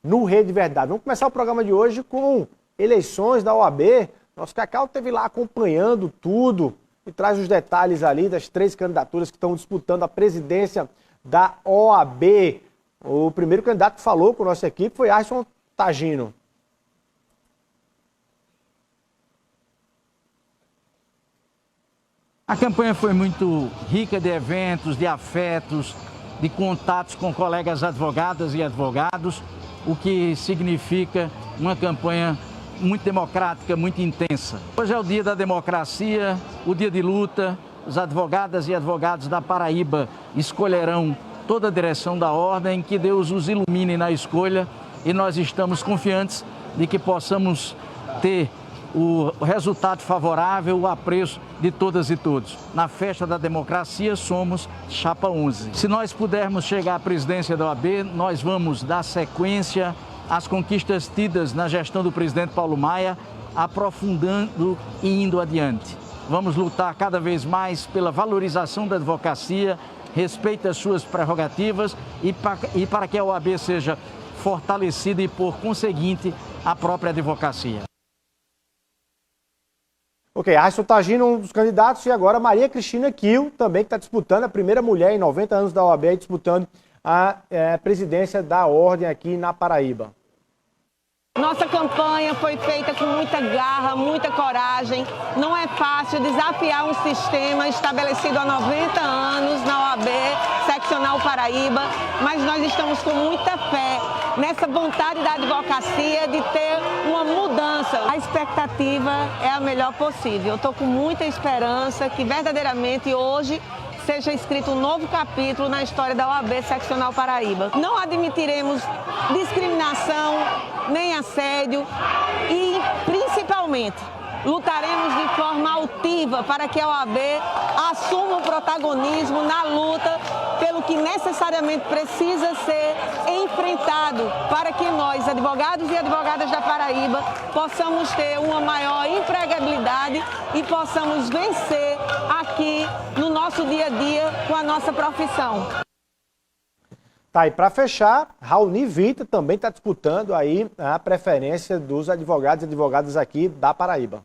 no Rede Verdade. Vamos começar o programa de hoje com eleições da OAB. Nosso Cacau esteve lá acompanhando tudo e traz os detalhes ali das 3 candidaturas que estão disputando a presidência da OAB. O primeiro candidato que falou com a nossa equipe foi Ayrton Tagino. A campanha foi muito rica de eventos, de afetos, de contatos com colegas advogadas e advogados, o que significa uma campanha muito democrática, muito intensa. Hoje é o dia da democracia, o dia de luta. Os advogadas e advogados da Paraíba escolherão toda a direção da ordem, que Deus os ilumine na escolha e nós estamos confiantes de que possamos ter o resultado favorável, o apreço de todas e todos. Na festa da democracia somos Chapa 11. Se nós pudermos chegar à presidência da OAB, nós vamos dar sequência às conquistas tidas na gestão do presidente Paulo Maia, aprofundando e indo adiante. Vamos lutar cada vez mais pela valorização da advocacia, respeito às suas prerrogativas e para que a OAB seja fortalecida e, por conseguinte, a própria advocacia. Ok, Ayrton Tagino, um dos candidatos, e agora Maria Cristina Kiel, também que está disputando, a primeira mulher em 90 anos da OAB, disputando a presidência da ordem aqui na Paraíba. Nossa campanha foi feita com muita garra, muita coragem. Não é fácil desafiar um sistema estabelecido há 90 anos na OAB Seccional Paraíba, mas nós estamos com muita fé nessa vontade da advocacia de ter uma mudança. A expectativa é a melhor possível. Eu estou com muita esperança que verdadeiramente hoje seja escrito um novo capítulo na história da OAB Seccional Paraíba. Não admitiremos discriminação, nem assédio e, principalmente, lutaremos de forma altiva para que a OAB assuma o protagonismo na luta pelo que necessariamente precisa ser enfrentado para que nós, advogados e advogadas da Paraíba, possamos ter uma maior empregabilidade e possamos vencer aqui no nosso dia a dia com a nossa profissão. Tá, e para fechar, Raoni Vita também está disputando aí a preferência dos advogados e advogadas aqui da Paraíba.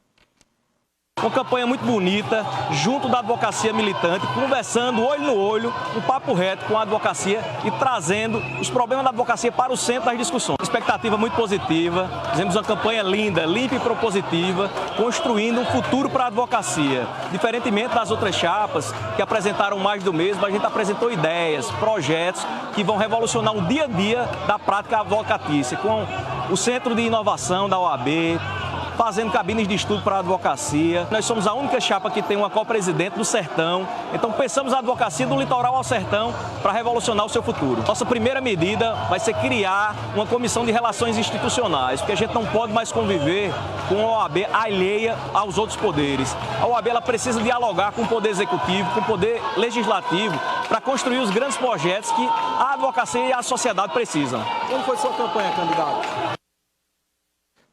Uma campanha muito bonita, junto da advocacia militante, conversando olho no olho, um papo reto com a advocacia e trazendo os problemas da advocacia para o centro das discussões. Expectativa muito positiva, fizemos uma campanha linda, limpa e propositiva, construindo um futuro para a advocacia. Diferentemente das outras chapas que apresentaram mais do mesmo, a gente apresentou ideias, projetos que vão revolucionar o dia a dia da prática advocatícia, com o Centro de Inovação da OAB, fazendo cabines de estudo para a advocacia. Nós somos a única chapa que tem uma co-presidente do Sertão. Então pensamos a advocacia do litoral ao sertão para revolucionar o seu futuro. Nossa primeira medida vai ser criar uma comissão de relações institucionais, porque a gente não pode mais conviver com a OAB alheia aos outros poderes. A OAB ela precisa dialogar com o poder executivo, com o poder legislativo, para construir os grandes projetos que a advocacia e a sociedade precisam. Como foi sua campanha, candidato?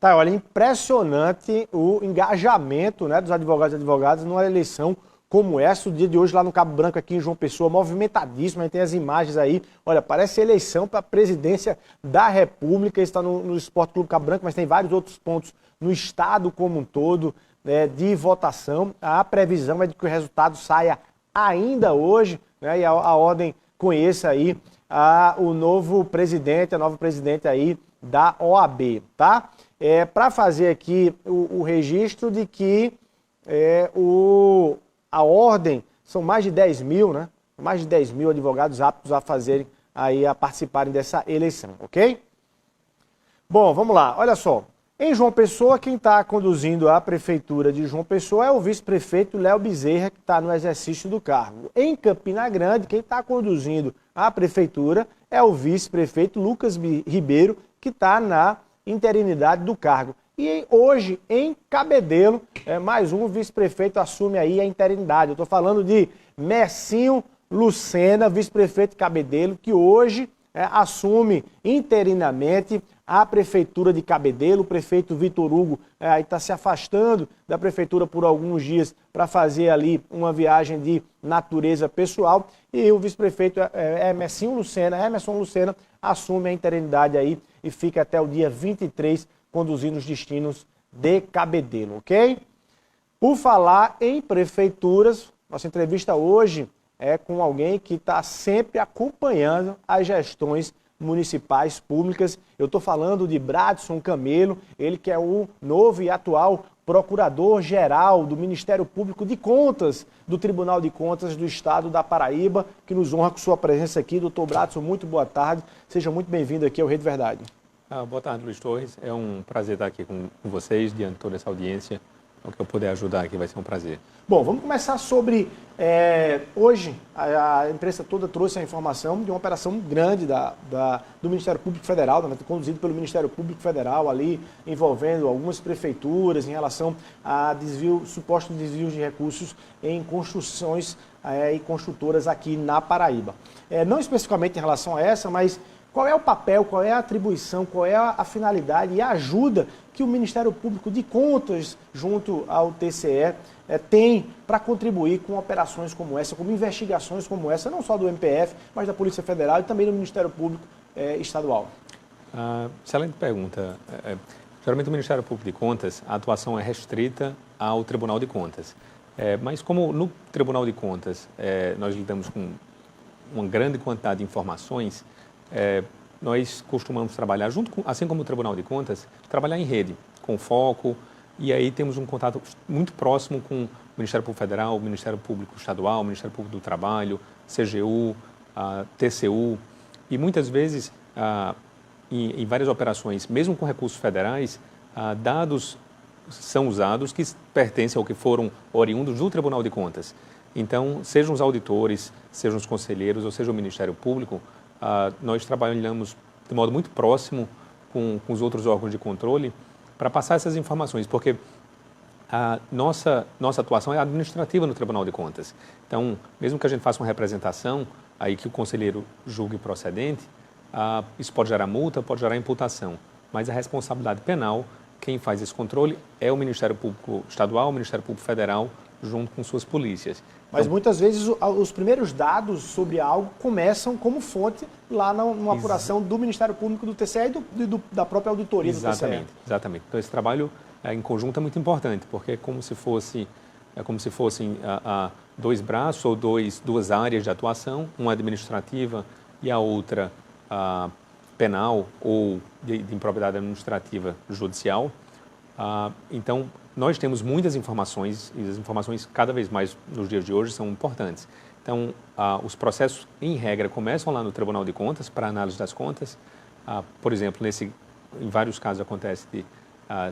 Tá, olha, impressionante o engajamento, né, dos advogados e advogadas numa eleição como essa. O dia de hoje lá no Cabo Branco, aqui em João Pessoa, movimentadíssimo. A gente tem as imagens aí. Olha, parece eleição para a presidência da República. Está no Esporte Clube Cabo Branco, mas tem vários outros pontos no estado como um todo, né, de votação. A previsão é de que o resultado saia ainda hoje, né, e a ordem conheça aí o novo presidente, a nova presidente aí da OAB, tá? Para fazer aqui o registro de que a ordem são mais de 10 mil, né? Mais de 10 mil advogados aptos a fazerem aí, a participarem dessa eleição, ok? Bom, vamos lá, olha só. Em João Pessoa, quem está conduzindo a prefeitura de João Pessoa é o vice-prefeito Léo Bezerra, que está no exercício do cargo. Em Campina Grande, quem está conduzindo a prefeitura é o vice-prefeito Lucas Ribeiro, que está na interinidade do cargo. E hoje, em Cabedelo, mais um vice-prefeito assume aí a interinidade. Eu estou falando de Mercinho Lucena, vice-prefeito de Cabedelo, que hoje assume interinamente a prefeitura de Cabedelo. O prefeito Vitor Hugo está se afastando da prefeitura por alguns dias para fazer ali uma viagem de natureza pessoal. E o vice-prefeito Emerson Lucena assume a interinidade aí e fica até o dia 23 conduzindo os destinos de Cabedelo, ok? Por falar em prefeituras, nossa entrevista hoje é com alguém que está sempre acompanhando as gestões municipais públicas. Eu estou falando de Bradson Camelo, ele que é o novo e atual Procurador-Geral do Ministério Público de Contas do Tribunal de Contas do Estado da Paraíba, que nos honra com sua presença aqui. Doutor Bradson, muito boa tarde. Seja muito bem-vindo aqui ao Rede Verdade. Boa tarde, Luiz Torres. É um prazer estar aqui com vocês, diante de toda essa audiência. O que eu puder ajudar aqui vai ser um prazer. Bom, vamos começar sobre... hoje, a imprensa toda trouxe a informação de uma operação grande do Ministério Público Federal, conduzido pelo Ministério Público Federal, ali envolvendo algumas prefeituras em relação a supostos desvios de recursos em construções e construtoras aqui na Paraíba. Não especificamente em relação a essa, mas... qual é o papel, qual é a atribuição, qual é a finalidade e a ajuda que o Ministério Público de Contas, junto ao TCE, tem para contribuir com operações como essa, com investigações como essa, não só do MPF, mas da Polícia Federal e também do Ministério Público Estadual? Excelente pergunta. Geralmente o Ministério Público de Contas, a atuação é restrita ao Tribunal de Contas. Mas como no Tribunal de Contas nós lidamos com uma grande quantidade de informações, nós costumamos trabalhar, assim como o Tribunal de Contas, trabalhar em rede, com foco, e aí temos um contato muito próximo com o Ministério Público Federal, o Ministério Público Estadual, o Ministério Público do Trabalho, CGU, TCU, e muitas vezes, em várias operações, mesmo com recursos federais, dados são usados que pertencem ou que foram oriundos do Tribunal de Contas. Então, sejam os auditores, sejam os conselheiros, ou seja o Ministério Público, nós trabalhamos de modo muito próximo com os outros órgãos de controle para passar essas informações, porque a nossa atuação é administrativa no Tribunal de Contas. Então, mesmo que a gente faça uma representação, aí que o conselheiro julgue procedente, isso pode gerar multa, pode gerar imputação, mas a responsabilidade penal, quem faz esse controle é o Ministério Público Estadual, o Ministério Público Federal, junto com suas polícias. Mas muitas vezes os primeiros dados sobre algo começam como fonte lá numa apuração do Ministério Público, do TCE e da própria auditoria do TCE. Exatamente. Então esse trabalho em conjunto é muito importante, porque é como se fossem dois braços ou duas áreas de atuação, uma administrativa e a outra penal ou de improbidade administrativa judicial. Então, nós temos muitas informações, e as informações cada vez mais nos dias de hoje são importantes. Então, os processos, em regra, começam lá no Tribunal de Contas, para análise das contas. Por exemplo, em vários casos acontece de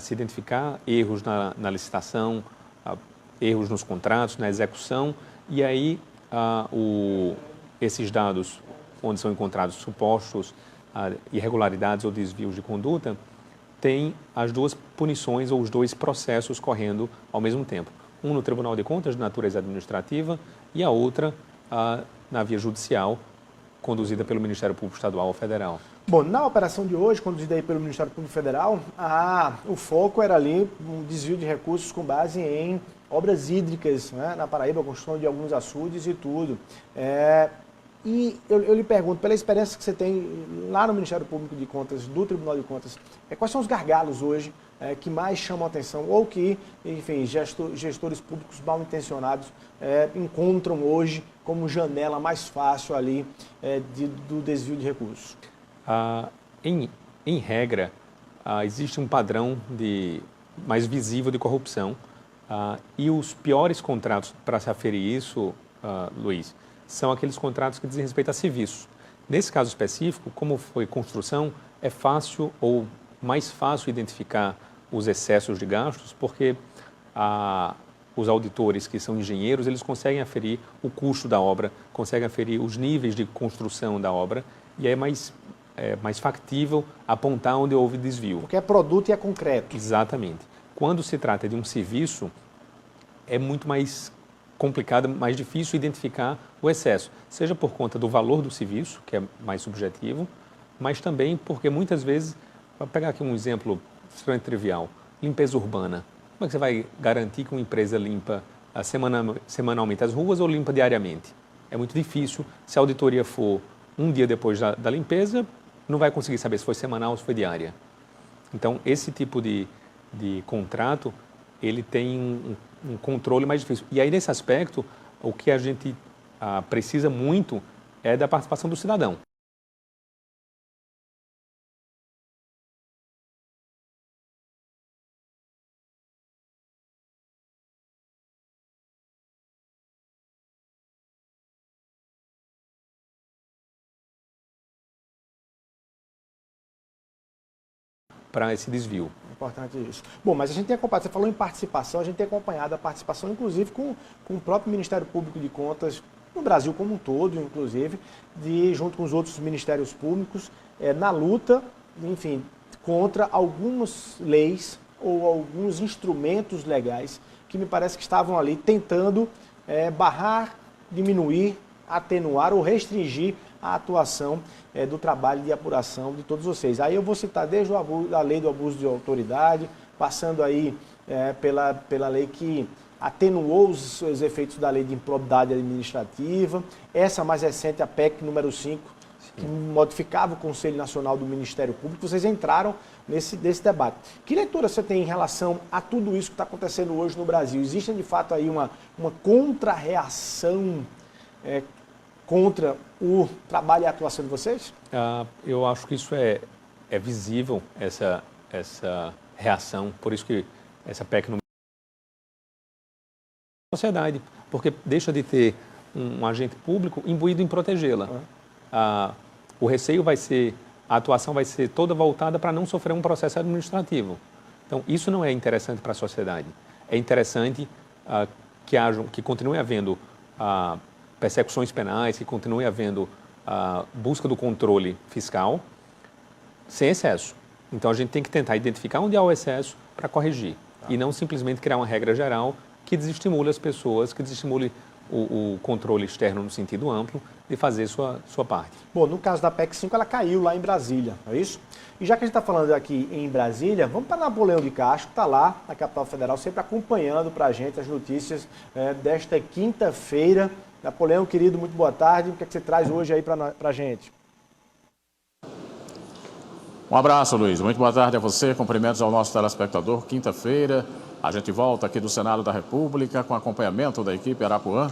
se identificar erros na licitação, erros nos contratos, na execução, e aí esses dados, onde são encontrados supostos irregularidades ou desvios de conduta, tem as duas punições ou os dois processos correndo ao mesmo tempo. Um no Tribunal de Contas, de natureza administrativa, e a outra na via judicial, conduzida pelo Ministério Público Estadual ou Federal. Bom, na operação de hoje, conduzida aí pelo Ministério Público Federal, o foco era ali um desvio de recursos com base em obras hídricas, né, na Paraíba, a construção de alguns açudes e tudo. E eu lhe pergunto, pela experiência que você tem lá no Ministério Público de Contas, do Tribunal de Contas, quais são os gargalos hoje que mais chamam a atenção ou que, enfim, gestores públicos mal intencionados encontram hoje como janela mais fácil ali do desvio de recursos? Em regra, existe um padrão mais visível de corrupção e os piores contratos para se aferir isso, Luiz, são aqueles contratos que dizem respeito a serviços. Nesse caso específico, como foi construção, é fácil ou mais fácil identificar os excessos de gastos, porque os auditores que são engenheiros, eles conseguem aferir o custo da obra, conseguem aferir os níveis de construção da obra, e é mais factível apontar onde houve desvio. Porque é produto e é concreto. Exatamente. Quando se trata de um serviço, é muito mais complicado, mais difícil identificar o excesso, seja por conta do valor do serviço, que é mais subjetivo, mas também porque muitas vezes, vou pegar aqui um exemplo extremamente trivial, limpeza urbana. Como é que você vai garantir que uma empresa limpa semanalmente as ruas ou limpa diariamente? É muito difícil. Se a auditoria for um dia depois da limpeza, não vai conseguir saber se foi semanal ou se foi diária. Então, esse tipo de contrato, ele tem um controle mais difícil. E aí, nesse aspecto, o que a gente precisa muito é da participação do cidadão. Para esse desvio. Importante isso. Bom, mas a gente tem acompanhado, você falou em participação, a gente tem acompanhado a participação, inclusive, com o próprio Ministério Público de Contas, no Brasil como um todo, inclusive, junto com os outros ministérios públicos, na luta, enfim, contra algumas leis ou alguns instrumentos legais que me parece que estavam ali tentando barrar, diminuir, atenuar ou restringir a atuação do trabalho de apuração de todos vocês. Aí eu vou citar desde a lei do abuso de autoridade, passando aí pela lei que atenuou os efeitos da lei de improbidade administrativa, essa mais recente, a PEC número 5, que modificava o Conselho Nacional do Ministério Público. Vocês entraram nesse debate. Que leitura você tem em relação a tudo isso que está acontecendo hoje no Brasil? Existe de fato aí uma contra-reação contra o trabalho e a atuação de vocês? Eu acho que isso é visível, essa reação, por isso que essa PEC não... sociedade, porque deixa de ter um agente público imbuído em protegê-la. O receio vai ser, a atuação vai ser toda voltada para não sofrer um processo administrativo. Então, isso não é interessante para a sociedade. É interessante que continue havendo persecuções penais, que continue havendo busca do controle fiscal sem excesso. Então, a gente tem que tentar identificar onde há o excesso para corrigir. E não simplesmente criar uma regra geral que desestimule as pessoas, que desestimule o controle externo no sentido amplo de fazer sua parte. Bom, no caso da PEC 5, ela caiu lá em Brasília, não é isso? E já que a gente está falando aqui em Brasília, vamos para Napoleão de Castro, que está lá na capital federal, sempre acompanhando para a gente as notícias desta quinta-feira. Napoleão, querido, muito boa tarde. O que é que você traz hoje aí para a gente? Um abraço, Luiz. Muito boa tarde a você. Cumprimentos ao nosso telespectador. Quinta-feira, a gente volta aqui do Senado da República com acompanhamento da equipe Arapuã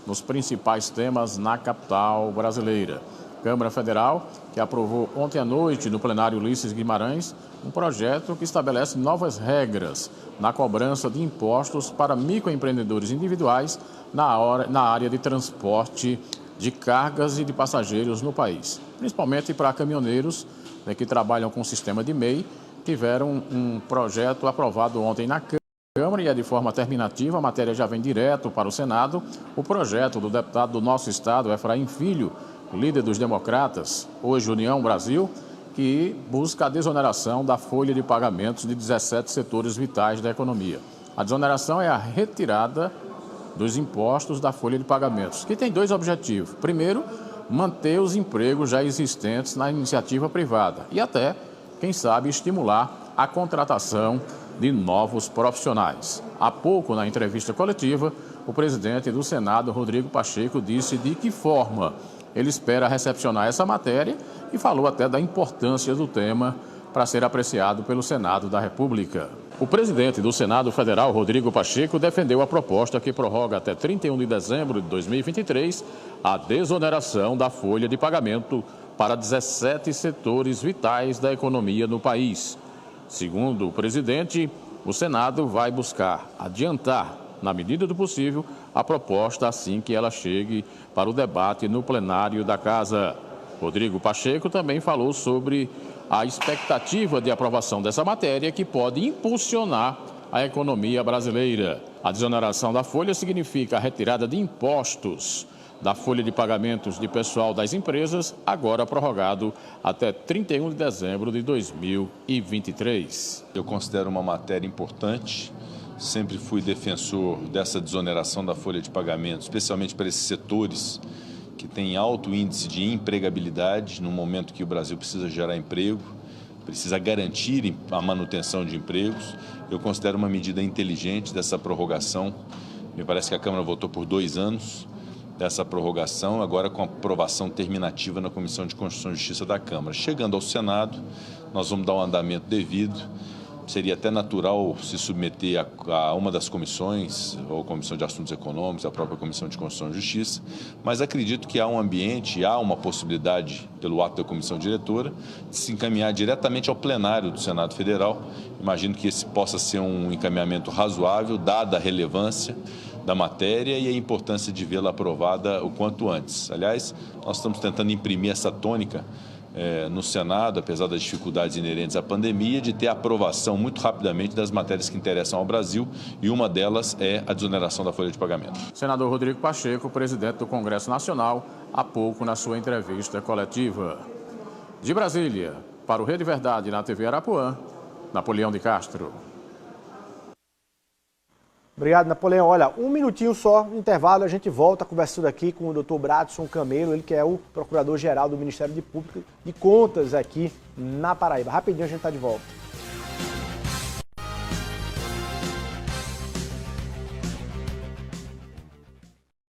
nos principais temas na capital brasileira. Câmara Federal, que aprovou ontem à noite no plenário Ulisses Guimarães um projeto que estabelece novas regras na cobrança de impostos para microempreendedores individuais na área de transporte de cargas e de passageiros no país, principalmente para caminhoneiros que trabalham com o sistema de MEI. Tiveram um projeto aprovado ontem na Câmara e é de forma terminativa, a matéria já vem direto para o Senado. O projeto do deputado do nosso estado, Efraim Filho, líder dos democratas, hoje União Brasil, que busca a desoneração da folha de pagamentos de 17 setores vitais da economia. A desoneração é a retirada dos impostos da folha de pagamentos, que tem dois objetivos. Primeiro, manter os empregos já existentes na iniciativa privada e até, quem sabe, estimular a contratação de novos profissionais. Há pouco, na entrevista coletiva, o presidente do Senado, Rodrigo Pacheco, disse de que forma ele espera recepcionar essa matéria e falou até da importância do tema para ser apreciado pelo Senado da República. O presidente do Senado Federal, Rodrigo Pacheco, defendeu a proposta que prorroga até 31 de dezembro de 2023 a desoneração da folha de pagamento para 17 setores vitais da economia no país. Segundo o presidente, o Senado vai buscar adiantar, na medida do possível, a proposta assim que ela chegue para o debate no plenário da Casa. Rodrigo Pacheco também falou sobre a expectativa de aprovação dessa matéria que pode impulsionar a economia brasileira. A desoneração da folha significa a retirada de impostos da folha de pagamentos de pessoal das empresas, agora prorrogado até 31 de dezembro de 2023. Eu considero uma matéria importante. Sempre fui defensor dessa desoneração da folha de pagamento, especialmente para esses setores que têm alto índice de empregabilidade, no momento que o Brasil precisa gerar emprego, precisa garantir a manutenção de empregos. Eu considero uma medida inteligente dessa prorrogação. Me parece que a Câmara votou por 2 anos. dessa prorrogação, agora com a aprovação terminativa na Comissão de Constituição e Justiça da Câmara. Chegando ao Senado, nós vamos dar um andamento devido. Seria até natural se submeter a uma das comissões, ou a Comissão de Assuntos Econômicos, a própria Comissão de Constituição e Justiça, mas acredito que há um ambiente, há uma possibilidade, pelo ato da Comissão Diretora, de se encaminhar diretamente ao plenário do Senado Federal. Imagino que esse possa ser um encaminhamento razoável, dada a relevância da matéria e a importância de vê-la aprovada o quanto antes. Aliás, nós estamos tentando imprimir essa tônica no Senado, apesar das dificuldades inerentes à pandemia, de ter a aprovação muito rapidamente das matérias que interessam ao Brasil, e uma delas é a desoneração da folha de pagamento. Senador Rodrigo Pacheco, presidente do Congresso Nacional, há pouco na sua entrevista coletiva. De Brasília, para o Rede Verdade na TV Arapuã, Napoleão de Castro. Obrigado, Napoleão. Olha, um minutinho só, no intervalo, a gente volta conversando aqui com o Dr. Bradson Camelo, ele que é o Procurador-Geral do Ministério de Contas aqui na Paraíba. Rapidinho a gente está de volta.